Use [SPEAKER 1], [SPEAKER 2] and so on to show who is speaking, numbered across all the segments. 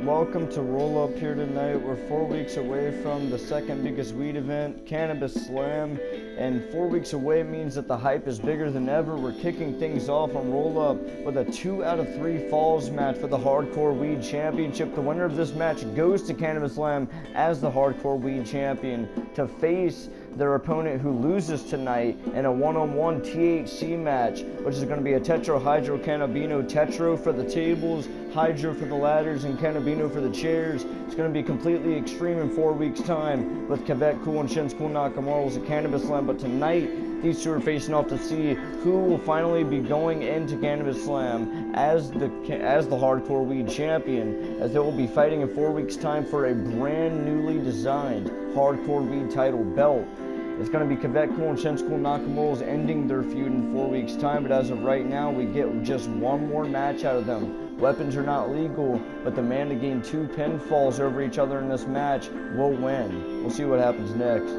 [SPEAKER 1] welcome to Roll Up here tonight. We're 4 weeks away from the second biggest weed event, Cannabis Slam, and 4 weeks away means that the hype is bigger than ever. We're kicking things off on Roll Up with a 2 out of 3 falls match for the Hardcore Weed Championship. The winner of this match goes to Cannabis Slam as the Hardcore Weed Champion to face their opponent who loses tonight in a one-on-one THC match, which is going to be a tetrahydrocannabino, tetro for the tables, hydro for the ladders, and cannabino for the chairs. It's going to be completely extreme in 4 weeks' time with Kevek, Kool, and Shinzkool Nacamorals at Cannabis Slam. But tonight, these two are facing off to see who will finally be going into Cannabis Slam as the Hardcore Weed Champion, as they will be fighting in 4 weeks' time for a brand newly designed Hardcore Weed title belt. It's going to be Kevek, Kool, and Shinzkool Nacamorals ending their feud in 4 weeks' time, but as of right now, we get just one more match out of them. Weapons are not legal, but the man to gain 2 pinfalls over each other in this match will win. We'll see what happens next.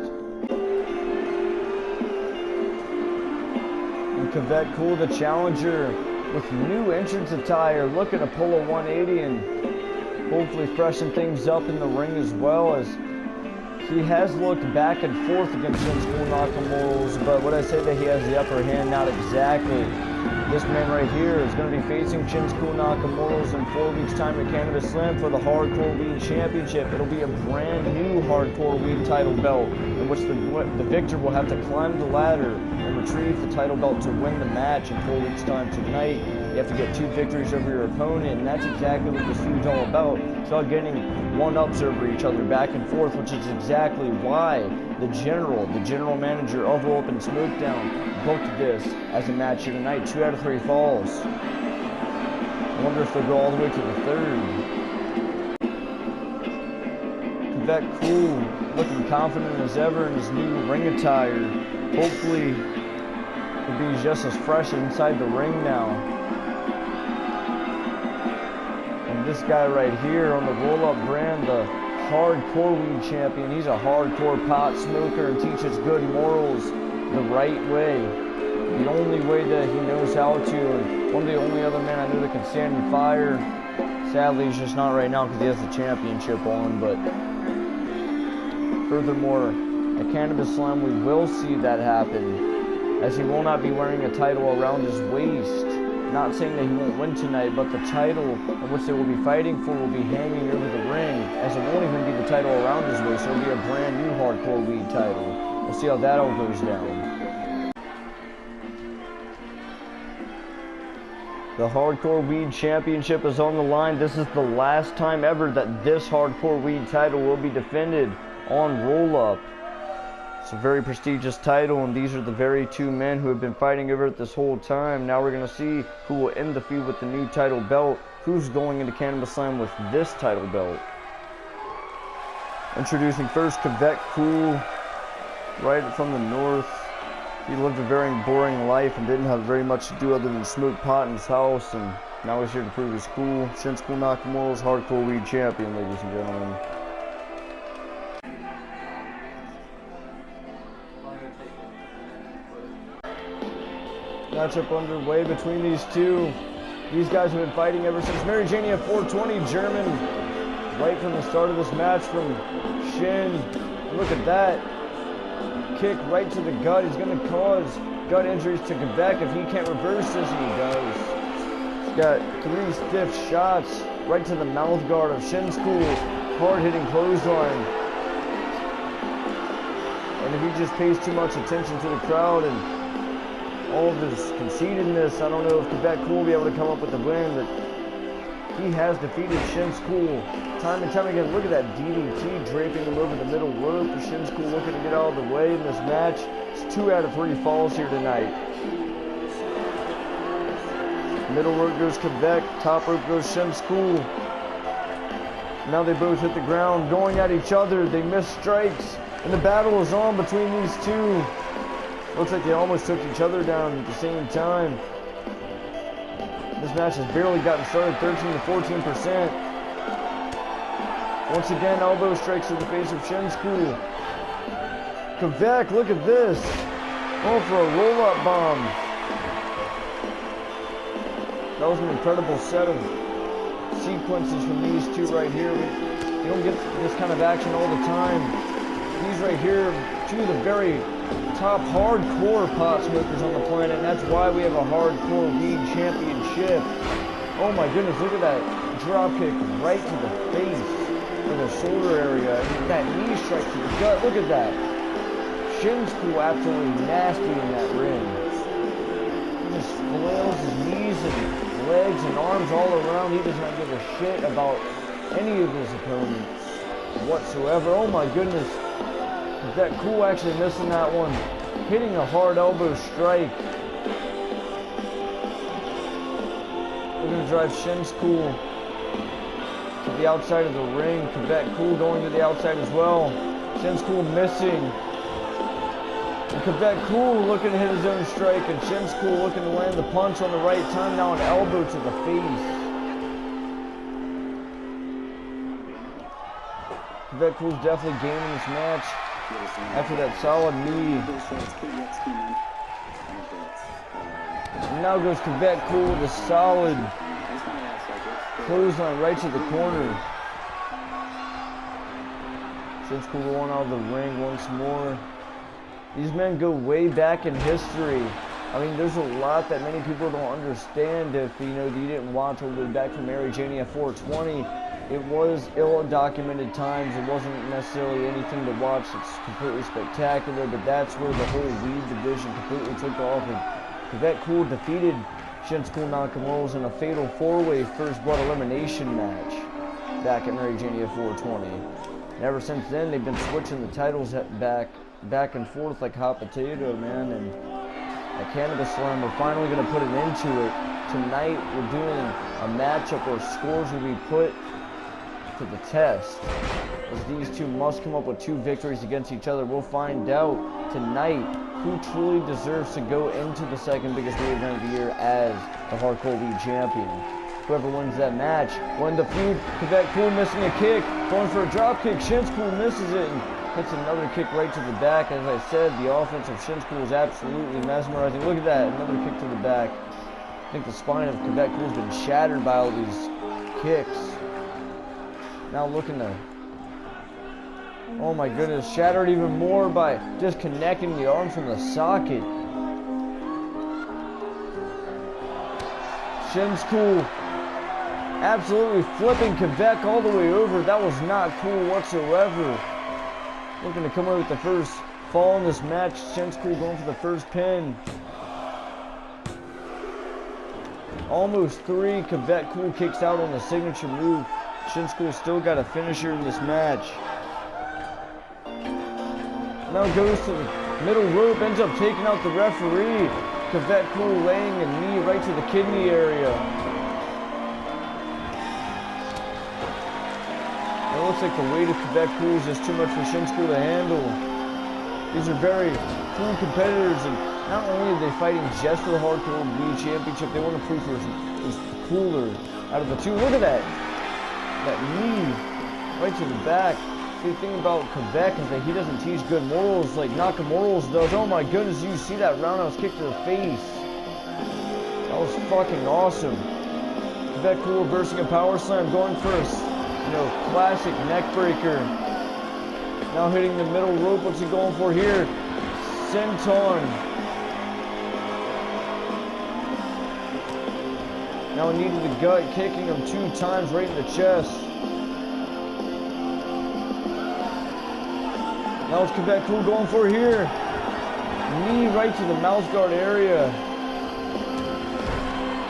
[SPEAKER 1] And Kevek, Kool, the challenger, with new entrance attire, looking to pull a 180 and hopefully freshen things up in the ring as well, as he has looked back and forth against Shinzkool Nacamorals, but would I say that he has the upper hand? Not exactly. This man right here is going to be facing Shinzkool Nacamorals in 4 weeks' time at Cannabis Slam for the Hardcore Weed Championship. It'll be a brand new Hardcore Weed title belt, in which the victor will have to climb the ladder and retrieve the title belt to win the match in 4 weeks' time. Tonight, you have to get 2 victories over your opponent, and that's exactly what this feud's all about. It's all getting one-ups over each other back and forth, which is exactly why the general manager of RAWLLUP and Smokedown booked this as a match here tonight. 2 out of 3 falls. I wonder if they'll go all the way to the third. Kevek, Kool, looking confident as ever in his new ring attire. Hopefully, he'll be just as fresh inside the ring now. And this guy right here on the Roll-Up brand, the Hardcore Weed Champion, he's a hardcore pot smoker and teaches good morals the right way. The only way that he knows how to, and one of the only other men I know that can stand in fire. Sadly, he's just not right now because he has the championship on, but furthermore, at Cannabis Slam, we will see that happen, as he will not be wearing a title around his waist. Not saying that he won't win tonight, but the title in which they will be fighting for will be hanging over the ring, as it won't even be the title around his waist. It will be a brand new Hardcore Weed title. We'll see how that all goes down. The Hardcore Weed Championship is on the line. This is the last time ever that this Hardcore Weed title will be defended on Roll-Up. It's a very prestigious title, and these are the very 2 men who have been fighting over it this whole time. Now we're going to see who will end the feud with the new title belt. Who's going into Cannabis Slam with this title belt? Introducing first Kevek, Kool, right from the north. He lived a very boring life and didn't have very much to do other than smoke pot in his house, and now he's here to prove he's cool. Shinzkool Nacamorals, Hardcore Weed Champion, ladies and gentlemen. Matchup underway between these two. These guys have been fighting ever since Mary Janie at 420 German. Right from the start of this match from Shin. Look at that. Kick right to the gut. He's going to cause gut injuries to Kevek if he can't reverse this, and he does. He's got 3 stiff shots right to the mouth guard of Shinzkool. Hard-hitting clothesline. And if he just pays too much attention to the crowd and all of his conceitedness, I don't know if Kevek, Kool will be able to come up with the win, but he has defeated Shinzkool time and time again. Look at that DDT draping him over the middle rope. Shinzkool looking to get out of the way in this match. It's 2 out of 3 falls here tonight. Middle rope goes Kevek, top rope goes Shinzkool. Now they both hit the ground, going at each other. They miss strikes, and the battle is on between these two. Looks like they almost took each other down at the same time. This match has barely gotten started, 13 to 14%. Once again, elbow strikes to the face of Shinzkool. Kevek, look at this. Oh, for a roll-up bomb. That was an incredible set of sequences from these two right here. You don't get this kind of action all the time. These right here, two of the very top hardcore pot smokers on the planet, and that's why we have a hardcore weed championship. Oh my goodness, look at that drop kick right to the face, or the shoulder area, and that knee strike to the gut. Look at that. Shinzkool absolutely nasty in that ring. He just flails his knees and legs and arms all around. He does not give a shit about any of his opponents whatsoever. Oh my goodness. That Kool actually missing that one. Hitting a hard elbow strike. We're going to drive Shinzkool to the outside of the ring. Kevek Kool going to the outside as well. Shinzkool missing. And Kevek Kool looking to hit his own strike, and Shinzkool looking to land the punch on the right time. Now an elbow to the face. Kevek Kool's definitely gaining this match after that solid knee. And now goes Kevek Kool with a solid clothesline right to the corner. Shinzkool going out of the ring once more. These men go way back in history. I mean, there's a lot that many people don't understand. If you didn't watch all the way back from Mary Janie at 420, it was ill-documented times. It wasn't necessarily anything to watch that's completely spectacular, but that's where the whole weed division completely took off. And Kevek Kool defeated Shinzkool Nacamorals in a fatal four-way first blood elimination match back at Mary Janie at 420. And ever since then, they've been switching the titles back and forth like hot potato, man. And at Cannabis Slam, we're finally going to put an end to it. Tonight, we're doing a matchup where scores will be put to the test, as these two must come up with 2 victories against each other. We'll find out tonight who truly deserves to go into the second biggest weed event of the year as the hardcore weed champion. Whoever wins that match will end the feud. Kevek Kool missing a kick, going for a drop kick. Shinzkool misses it and hits another kick right to the back. As I said, the offense of Shinzkool is absolutely mesmerizing. Look at that, another kick to the back. I think the spine of Kevek Kool's been shattered by all these kicks. Now looking to, oh my goodness, shattered even more by disconnecting the arm from the socket. Shinzkool absolutely flipping Kevek all the way over. That was not cool whatsoever. Looking to come away with the first fall in this match. Shinzkool going for the first pin. Almost 3. Kevek Kool kicks out on the signature move. Shinzkool still got a finisher in this match. Now goes to the middle rope, ends up taking out the referee. Kevek Kool laying a knee right to the kidney area. It looks like the weight of Kevek Kool is just too much for Shinzkool to handle. These are very cool competitors, and not only are they fighting just for the hardcore weed championship, they want to prove who's cooler out of the two. Look at that. That knee right to the back. The thing about Kevek is that he doesn't teach good morals like Nacamorals does. Oh my goodness, you see that roundhouse kick to the face. That was fucking awesome. Kevek Kool reversing a power slam, going first. Classic neck breaker. Now hitting the middle rope. What's he going for here? Senton. Now a knee to the gut, kicking him 2 times right in the chest. Now it's Kevek Kool going for here. Knee right to the mouth guard area.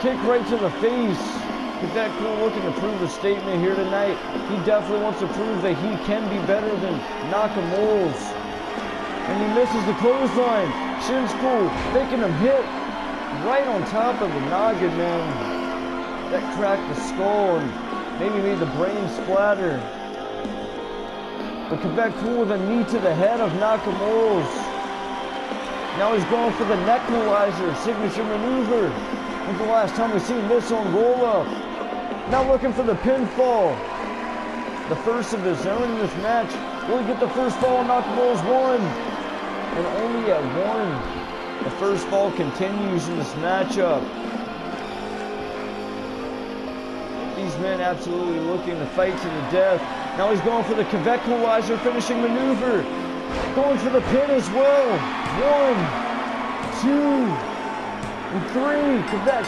[SPEAKER 1] Kick right to the face. Kevek Kool looking to prove a statement here tonight. He definitely wants to prove that he can be better than Nacamorals. And he misses the clothesline. Shinzkool making him hit right on top of the noggin, man. That cracked the skull and maybe made the brain splatter. But Kevek Kool with a knee to the head of Nacamorals. Now he's going for the neckmalizer signature maneuver. When's the last time we've seen this on RAWLLUP? Now looking for the pinfall. The first of his own in this match. Will he get the first fall? Nacamorals won. And only at 1. The first fall continues in this matchup. These men absolutely looking to fight to the death. Now he's going for the Kevek finishing maneuver. Going for the pin as well. 1, 2, and 3.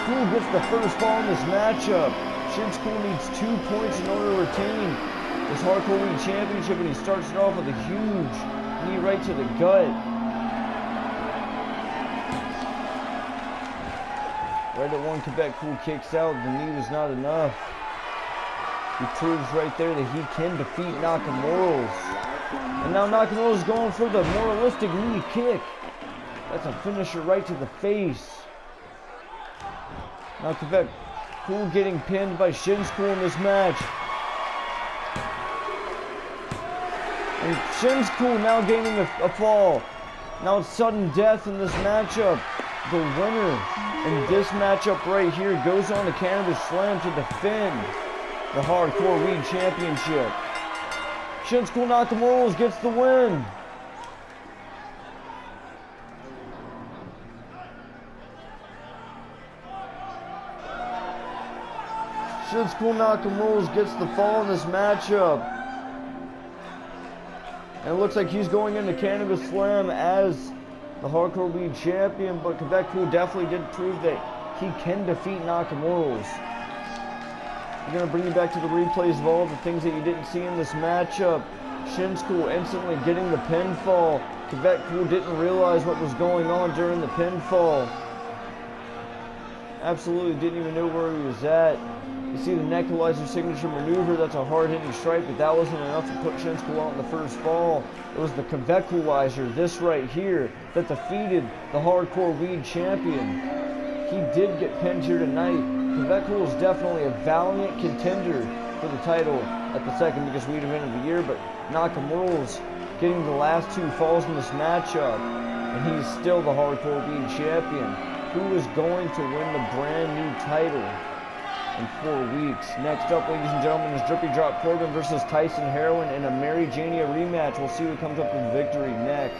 [SPEAKER 1] Kool gets the first fall in this matchup. Shinzkool needs 2 points in order to retain this Hardcore League Championship, and he starts it off with a huge knee right to the gut. Right at one, Kool kicks out. The knee was not enough. He proves right there that he can defeat Nacamorals. And now Nacamorals is going for the moralistic knee kick. That's a finisher right to the face. Now Kool getting pinned by Shinzkool in this match. And Shinzkool now gaining a fall. Now it's sudden death in this matchup. The winner in this matchup right here goes on to Cannabis Slam to defend the Hardcore League Championship. Shinzkool Nacamorals gets the win. Shinzkool Nacamorals gets the fall in this matchup. And it looks like he's going into Cannabis Slam as the Hardcore League Champion, but Kool definitely did prove that he can defeat Nacamorals. We're going to bring you back to the replays of all the things that you didn't see in this matchup. Shinzkool instantly getting the pinfall. Kool didn't realize what was going on during the pinfall. Absolutely didn't even know where he was at. You see the Necrolizer signature maneuver. That's a hard-hitting strike, but that wasn't enough to put Shinzkool out in the first fall. It was the Kevekulizer, this right here, that defeated the Hardcore League Champion. He did get pinned here tonight. Kevek is definitely a valiant contender for the title at the second biggest weed event of the year, but Nacamorals getting the last 2 falls in this matchup, and he's still the Hardcore League Champion. Who is going to win the brand new title in 4 weeks? Next up, ladies and gentlemen, is Drippy Drop Corbin versus Tyson Heroin in a Mary Jania rematch. We'll see who comes up with victory next.